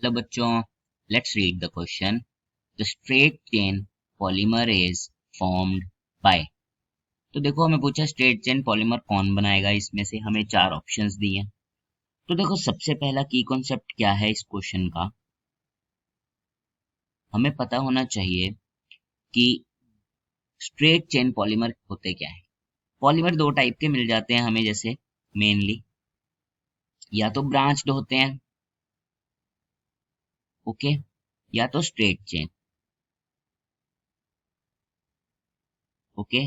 Hello बच्चों, let's read the question. The straight chain polymer is formed by. तो देखो हमें पूछा स्ट्रेट चेन पॉलीमर कौन बनाएगा, इसमें से हमें चार ऑप्शंस दिए हैं। तो देखो सबसे पहला की कॉन्सेप्ट क्या है इस क्वेश्चन का, हमें पता होना चाहिए कि स्ट्रेट चेन पॉलीमर होते क्या है। पॉलीमर दो टाइप के मिल जाते हैं हमें, जैसे मेनली या तो ब्रांच्ड होते हैं, ओके, या तो स्ट्रेट चेन, ओके।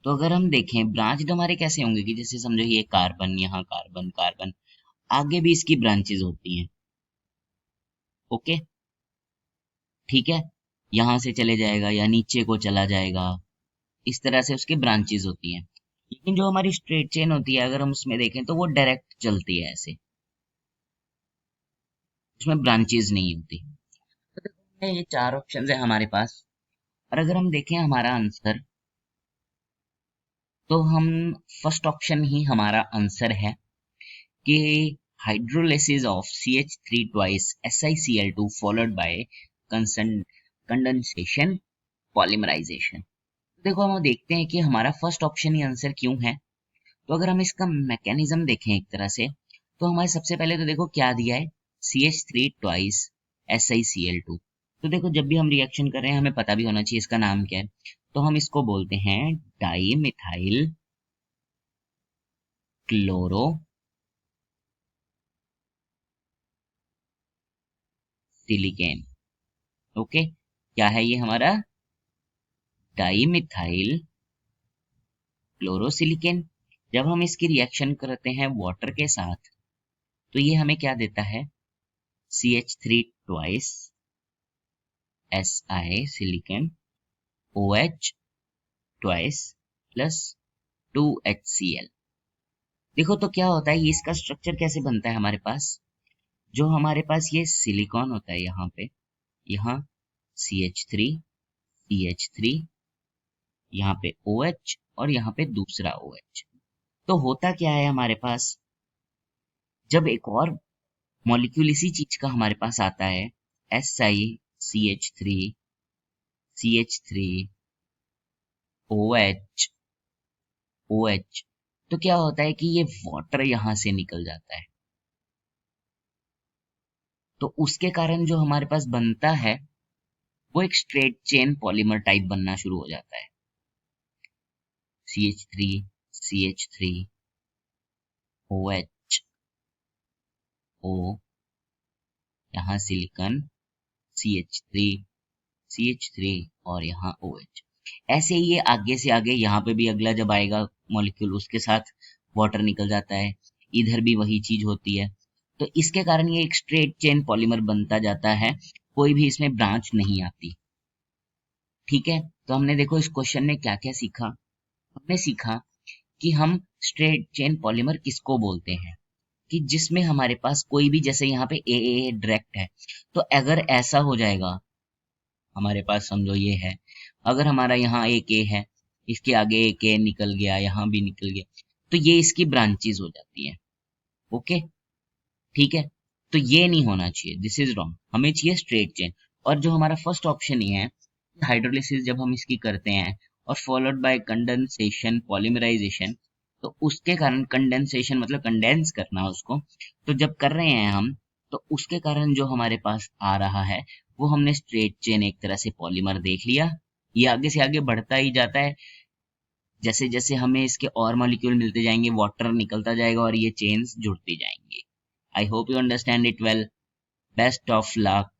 तो अगर हम देखें ब्रांच्ड हमारे कैसे होंगे कि जैसे समझो ये कार्बन, यहाँ कार्बन कार्बन, आगे भी इसकी ब्रांचेस होती हैं, ओके, ठीक है। यहाँ से चले जाएगा या नीचे को चला जाएगा, इस तरह से उसकी ब्रांचेस होती हैं। लेकिन जो हमारी स्ट्रेट चेन होती है अगर हम उसमें देखें तो वो डायरेक्ट चलती है ऐसे, उसमें ब्रांचेस नहीं होती। तो देखो ये चार ऑप्शन है हमारे पास, और अगर हम देखें हमारा आंसर, तो हम फर्स्ट ऑप्शन ही हमारा आंसर है कि hydrolysis of CH3 twice SiCl2 followed by condensation polymerization। देखो हम देखते हैं कि हमारा फर्स्ट ऑप्शन ही आंसर क्यों है। तो अगर हम इसका मैकेनिज्म देखें एक तरह से, तो हमारे सबसे पहले तो देखो क्या दिया है, CH3 twice SiCl2। तो देखो जब भी हम रिएक्शन कर रहे हैं हमें पता भी होना चाहिए इसका नाम क्या है। तो हम इसको बोलते हैं डाई मिथाइल क्लोरो सिलिकेन, ओके। क्या है ये हमारा डाई मिथाइल क्लोरोसिलिकेन। जब हम इसकी रिएक्शन करते हैं वाटर के साथ, तो ये हमें क्या देता है, CH3 twice Si silicon OH twice plus 2HCl। देखो तो क्या होता है, ये इसका स्ट्रक्चर कैसे बनता है हमारे पास, जो हमारे पास ये सिलिकॉन होता है यहाँ पे, यहाँ CH3 CH3, यहाँ पे OH और यहाँ पे दूसरा OH। तो होता क्या है हमारे पास, जब एक और मॉलिक्यूल इसी चीज का हमारे पास आता है, Si CH3 OH OH, तो क्या होता है कि ये वाटर यहां से निकल जाता है। तो उसके कारण जो हमारे पास बनता है वो एक स्ट्रेट चेन पॉलीमर टाइप बनना शुरू हो जाता है। CH3 CH3 OH O, यहाँ सिलिकॉन CH3 CH3 और यहाँ OH। ऐसे ही ये आगे से आगे यहाँ पे भी अगला जब आएगा मॉलिक्यूल, उसके साथ वाटर निकल जाता है, इधर भी वही चीज होती है। तो इसके कारण ये एक स्ट्रेट चेन पॉलीमर बनता जाता है, कोई भी इसमें ब्रांच नहीं आती। ठीक है, तो हमने देखो इस क्वेश्चन में क्या क्या सीखा। हमने सीखा कि हम स्ट्रेट चेन पॉलीमर किसको बोलते हैं, कि जिसमें हमारे पास कोई भी, जैसे यहाँ पे ए डायरेक्ट है, तो अगर ऐसा हो जाएगा, हमारे पास समझो ये है, अगर हमारा यहाँ एक ए है, इसके आगे एक ए निकल गया, यहाँ भी निकल गया, तो ये इसकी ब्रांचेस हो जाती हैं, ओके, ठीक है। तो ये नहीं होना चाहिए, दिस इज रॉन्ग, हमें चाहिए स्ट्रेट चेन। और जो हमारा फर्स्ट ऑप्शन ही है, हाइड्रोलिसिस जब हम इसकी करते हैं और फॉलोड बाय कंडेंसेशन पॉलीमराइजेशन, तो उसके कारण, कंडेंसेशन मतलब कंडेंस करना उसको, तो जब कर रहे हैं हम, तो उसके कारण जो हमारे पास आ रहा है वो हमने स्ट्रेट चेन एक तरह से पॉलीमर देख लिया। ये आगे से आगे बढ़ता ही जाता है, जैसे जैसे हमें इसके और मॉलिक्यूल मिलते जाएंगे, वाटर निकलता जाएगा और ये चेन्स जुड़ती जाएंगी। I hope you understand it well. Best of luck.